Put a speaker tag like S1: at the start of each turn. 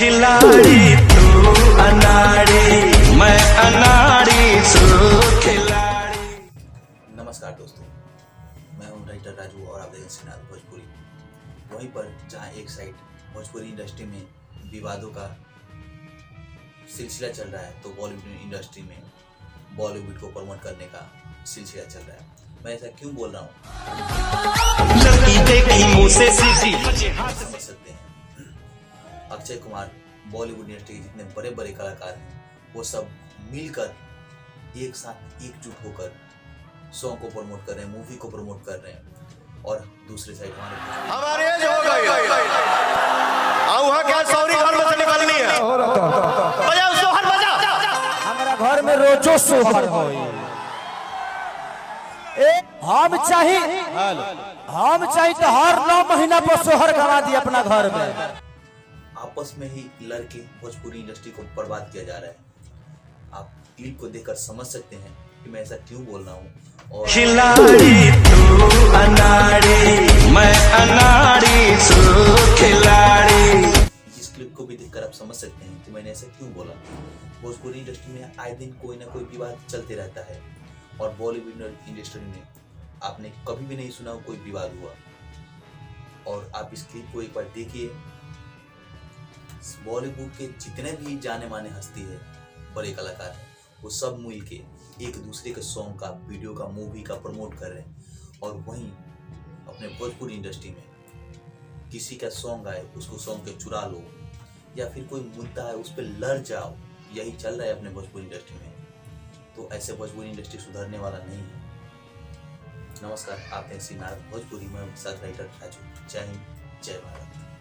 S1: खिलाड़ी तू अनाड़ी, मैं अनाड़ी तू खिलाड़ी।
S2: नमस्कार दोस्तों, मैं हूं राइटर राजू और आप देख रहे हैं भोजपुरी। वहीं पर जहां एक साइड भोजपुरी इंडस्ट्री में विवादों का सिलसिला चल रहा है, तो बॉलीवुड इंडस्ट्री में बॉलीवुड को प्रमोट करने का सिलसिला चल रहा है। मैं ऐसा क्यों बोल रहा हूँ, समझ सकते हैं। अक्षय कुमार, बॉलीवुड इंडस्ट्री के जितने बड़े बड़े कलाकार हैं, वो सब मिलकर एक साथ एकजुट होकर सॉन्ग को प्रमोट कर रहे हैं, मूवी को प्रमोट कर रहे हैं। और दूसरे साइड
S3: हमारी एज हो गई, वहाँ क्या सौरी घर में से निकलनी है। बजाओ सोहर, बजाओ।
S4: हमारा घर में रोजो सोहर होई। हम चाहिए तो हर 9 महीना पर सोहर गवा दी अपना घर में।
S2: आपस में ही लड़के भोजपुरी इंडस्ट्री को बर्बाद किया जा रहा है। आप क्लिप को देखकर समझ सकते हैं कि मैं ऐसा क्यों बोल रहा हूँ। और
S1: खिलाड़ी तू अनाड़ी, मैं अनाड़ी तू खिलाड़ी।
S2: इस क्लिप को भी देखकर आप समझ सकते हैं कि मैंने ऐसा क्यों बोला। भोजपुरी इंडस्ट्री में आए दिन कोई ना कोई विवाद चलते रहता है, और बॉलीवुड इंडस्ट्री में आपने कभी भी नहीं सुना कोई विवाद हुआ। और आप इस क्लिप को एक बार देखिए। बॉलीवुड के जितने भी जाने माने हस्ती है, बड़े कलाकार हैं, वो सब मिल के एक दूसरे के सॉन्ग का, वीडियो का, मूवी का प्रमोट कर रहे हैं। और वहीं अपने भोजपुरी इंडस्ट्री में किसी का सॉन्ग आए, उसको सॉन्ग के चुरा लो, या फिर कोई मुद्दा है उस पर लड़ जाओ। यही चल रहा है अपने भोजपुरी इंडस्ट्री में। तो ऐसे भोजपुरी इंडस्ट्री सुधरने वाला नहीं है। नमस्कार, आप हैं भोजपुरी में साथ राइटर राजू। जय हिंद, जय भारत।